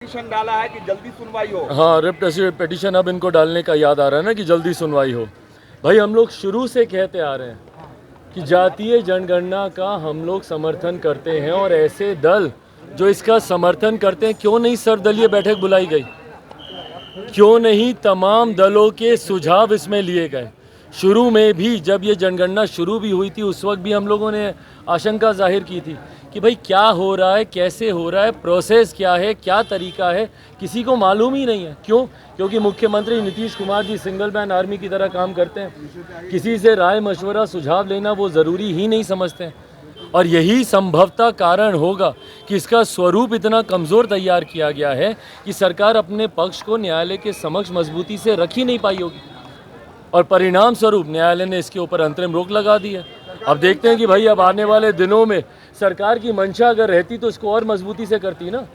Petition डाला है कि जल्दी सुनवाई हो। हाँ, रिट पिटीशन अब इनको डालने का याद आ रहा है ना कि जल्दी सुनवाई हो। भाई हम लोग शुरू से कहते आ रहे हैं कि जातीय जनगणना का हम लोग समर्थन करते हैं, और ऐसे दल जो इसका समर्थन करते हैं, क्यों नहीं सर्वदलीय बैठक बुलाई गई, क्यों नहीं तमाम दलों के सुझाव इसमें लिए गए। शुरू में भी जब ये जनगणना शुरू भी हुई थी उस वक्त भी हम लोगों ने आशंका जाहिर की थी कि भाई क्या हो रहा है, कैसे हो रहा है, प्रोसेस क्या है, क्या तरीका है, किसी को मालूम ही नहीं है। क्यों? क्योंकि मुख्यमंत्री Nitish Kumar ji single man army की तरह काम करते हैं, किसी से राय मशवरा सुझाव लेना वो ज़रूरी ही नहीं समझते हैं। और यही संभवतः कारण होगा कि इसका स्वरूप इतना कमज़ोर तैयार किया गया है कि सरकार अपने पक्ष को न्यायालय के समक्ष मजबूती से रख ही नहीं पाई होगी, और परिणाम स्वरूप न्यायालय ने इसके ऊपर अंतरिम रोक लगा दी है। अब देखते हैं कि भाई अब आने वाले दिनों में सरकार की मंशा अगर रहती तो इसको और मजबूती से करती ना।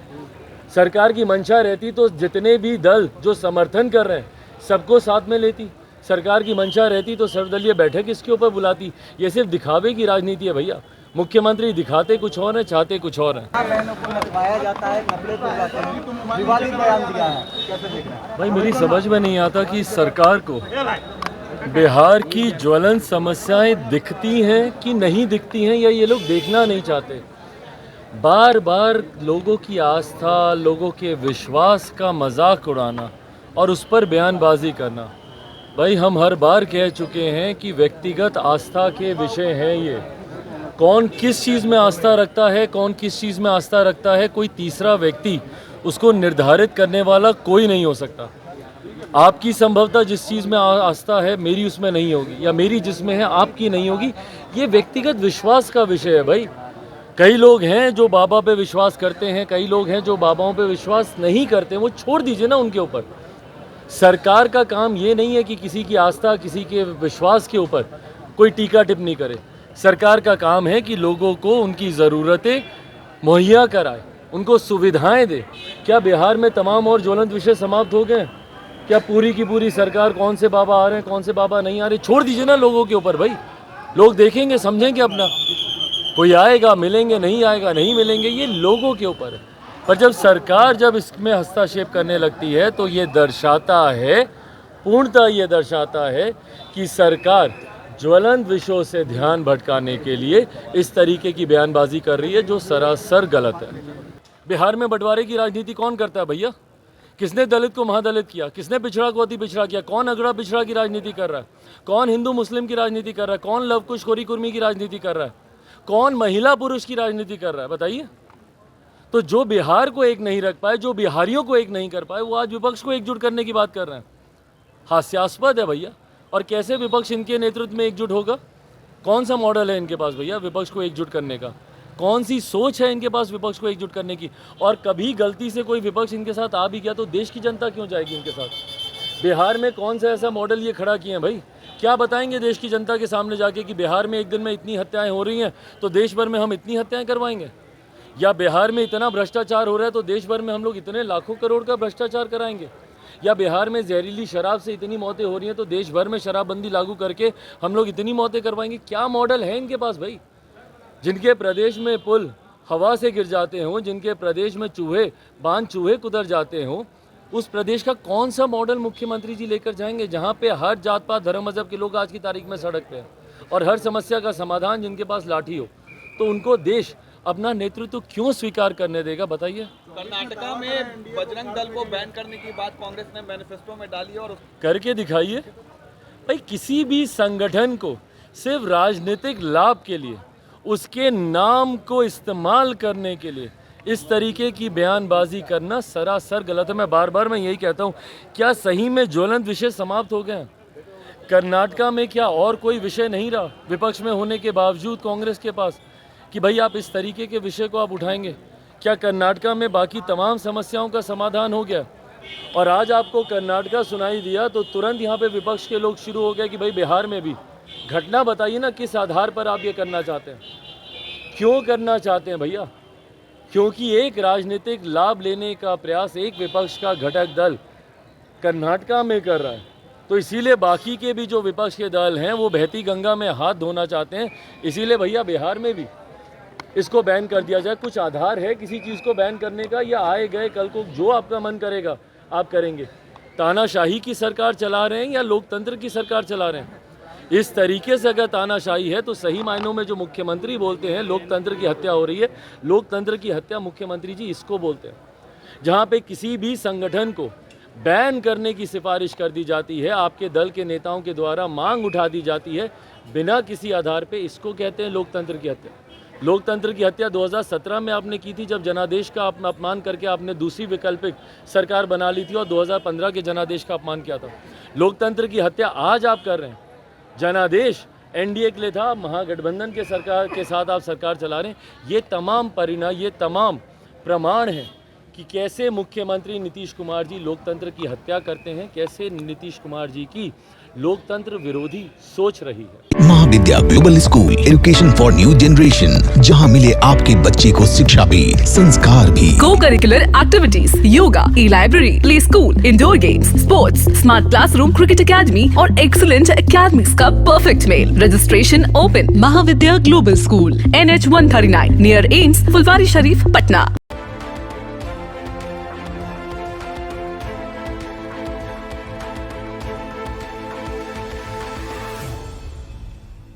सरकार की मंशा रहती तो जितने भी दल जो समर्थन कर रहे हैं सबको साथ में लेती। सरकार की मंशा रहती तो सर्वदलीय बैठक इसके ऊपर बुलाती। ये सिर्फ दिखावे की राजनीति है भैया। मुख्यमंत्री दिखाते कुछ और है, चाहते कुछ और है। बहनों को नचवाया जाता है, कपड़े पहनाते हैं, विवादित बयान दिया है, कैसे देख रहे हैं? भाई मेरी समझ में नहीं आता कि सरकार को बिहार की ज्वलंत समस्याएं दिखती हैं कि नहीं दिखती हैं, या ये लोग देखना नहीं चाहते। बार बार लोगों की आस्था, लोगों के विश्वास का मजाक उड़ाना और उस पर बयानबाजी करना। भाई हम हर बार कह चुके हैं कि व्यक्तिगत आस्था के विषय हैं ये। कौन किस चीज़ में आस्था रखता है, कौन किस चीज़ में आस्था रखता है, कोई तीसरा व्यक्ति उसको निर्धारित करने वाला कोई नहीं हो सकता। आपकी संभवतः जिस चीज़ में आस्था है मेरी उसमें नहीं होगी, या मेरी जिसमें है आपकी नहीं होगी। ये व्यक्तिगत विश्वास का विषय है भाई। कई लोग हैं जो बाबा पे विश्वास करते हैं, कई लोग हैं जो बाबाओं पे विश्वास नहीं करते, वो छोड़ दीजिए ना उनके ऊपर। सरकार का काम ये नहीं है कि किसी की आस्था, किसी के विश्वास के ऊपर कोई टीका टिप्पणी करे। सरकार का काम है कि लोगों को उनकी ज़रूरतें मुहैया कराए, उनको सुविधाएं दे। क्या बिहार में तमाम और ज्वलंत विषय समाप्त हो गए? क्या पूरी की पूरी सरकार कौन से बाबा आ रहे हैं, कौन से बाबा नहीं आ रहे, छोड़ दीजिए ना लोगों के ऊपर भाई। लोग देखेंगे, समझेंगे अपना। कोई आएगा, मिलेंगे, नहीं आएगा, नहीं मिलेंगे, ये लोगों के ऊपर है। पर जब सरकार जब इसमें हस्तक्षेप करने लगती है तो ये दर्शाता है, पूर्णतः ये दर्शाता है कि सरकार ज्वलंत विषयों से ध्यान भटकाने के लिए इस तरीके की बयानबाजी कर रही है जो सरासर गलत है। बिहार में बंटवारे की राजनीति कौन करता है भैया? किसने दलित को महादलित किया? किसने पिछड़ा को अति पिछड़ा किया? कौन अगड़ा पिछड़ा की राजनीति कर रहा है? कौन हिंदू मुस्लिम की राजनीति कर रहा है? कौन लव कुश खोरी कुर्मी की राजनीति कर रहा है? कौन महिला पुरुष की राजनीति कर रहा है? बताइए। तो जो बिहार को एक नहीं रख पाए, जो बिहारियों को एक नहीं कर पाए, वो आज विपक्ष को एकजुट करने की बात कर रहे हैं। हास्यास्पद है भैया। और कैसे विपक्ष इनके नेतृत्व में एकजुट होगा? कौन सा मॉडल है इनके पास भैया विपक्ष को एकजुट करने का? कौन सी सोच है इनके पास विपक्ष को एकजुट करने की? और कभी गलती से कोई विपक्ष इनके साथ आ भी गया तो देश की जनता क्यों जाएगी इनके साथ? बिहार में कौन सा ऐसा मॉडल ये खड़ा किए हैं भाई? क्या बताएंगे देश की जनता के सामने जाके कि बिहार में एक दिन में इतनी हत्याएं हो रही हैं तो देश भर में हम इतनी हत्याएं करवाएंगे? या बिहार में इतना भ्रष्टाचार हो रहा है तो देश भर में हम लोग इतने लाखों करोड़ का भ्रष्टाचार कराएंगे? या बिहार में जहरीली शराब से इतनी मौतें हो रही हैं तो देश भर में शराबबंदी लागू करके हम लोग इतनी मौतें करवाएंगे? क्या मॉडल है इनके पास भाई? जिनके प्रदेश में पुल हवा से गिर जाते हों, जिनके प्रदेश में बांध चूहे कुतर जाते हों, उस प्रदेश का कौन सा मॉडल मुख्यमंत्री जी लेकर जाएंगे जहां पे हर जात पात धर्म मजहब के लोग आज की तारीख में सड़क पे हैं, और हर समस्या का समाधान जिनके पास लाठी हो? तो उनको देश अपना नेतृत्व क्यों स्वीकार करने देगा बताइए? कर्नाटका में बजरंग दल को बैन करने की बात कांग्रेस ने मैनिफेस्टो में डाली और करके दिखाइए भाई। किसी भी संगठन को सिर्फ राजनीतिक लाभ के लिए, उसके नाम को इस्तेमाल करने के लिए इस तरीके की बयानबाजी करना सरासर गलत है। मैं मैं यही कहता हूँ, क्या सही में ज्वलंत विषय समाप्त हो गए हैं? कर्नाटका में क्या और कोई विषय नहीं रहा विपक्ष में होने के बावजूद कांग्रेस के पास कि भाई आप इस तरीके के विषय को आप उठाएंगे? क्या कर्नाटका में बाकी तमाम समस्याओं का समाधान हो गया? और आज आपको कर्नाटका सुनाई दिया तो तुरंत यहाँ पे विपक्ष के लोग शुरू हो गए कि भाई बिहार में भी घटना बताइए ना, किस आधार पर आप ये करना चाहते हैं? क्यों करना चाहते हैं भैया? क्योंकि एक राजनीतिक लाभ लेने का प्रयास एक विपक्ष का घटक दल कर्नाटका में कर रहा है, तो इसीलिए बाकी के भी जो विपक्ष के दल हैं वो बहती गंगा में हाथ धोना चाहते हैं। इसीलिए भैया बिहार में भी इसको बैन कर दिया जाए। कुछ आधार है किसी चीज़ को बैन करने का, या आए गए कल को जो आपका मन करेगा आप करेंगे? तानाशाही की सरकार चला रहे हैं या लोकतंत्र की सरकार चला रहे हैं? इस तरीके से अगर तानाशाही है तो सही मायनों में जो मुख्यमंत्री बोलते हैं लोकतंत्र की हत्या हो रही है। लोकतंत्र की हत्या मुख्यमंत्री जी इसको बोलते हैं, जहाँ पे किसी भी संगठन को बैन करने की सिफारिश कर दी जाती है, आपके दल के नेताओं के द्वारा मांग उठा दी जाती है बिना किसी आधार पे, इसको कहते हैं लोकतंत्र की हत्या। लोकतंत्र की हत्या 2017 में आपने की थी, जब जनादेश का अपमान करके आपने दूसरी वैकल्पिक सरकार बना ली थी, और 2015 के जनादेश का अपमान किया था। लोकतंत्र की हत्या आज आप कर रहे हैं। जनादेश एनडीए के लिए था, महागठबंधन के सरकार के साथ आप सरकार चला रहे हैं। ये तमाम परिणाम, ये तमाम प्रमाण हैं कि कैसे मुख्यमंत्री नीतीश कुमार जी लोकतंत्र की हत्या करते हैं, कैसे नीतीश कुमार जी की लोकतंत्र विरोधी सोच रही है। Mahavidya global school, education for new generation, जहां मिले आपके बच्चे को शिक्षा भी, संस्कार भी। Co-curricular activities, yoga, e-library, play school, indoor games, sports, smart classroom, cricket academy और excellent academies का perfect मेल। Registration open। Mahavidya global school, NH 139 near AIMS, Phulwari Sharif, Patna.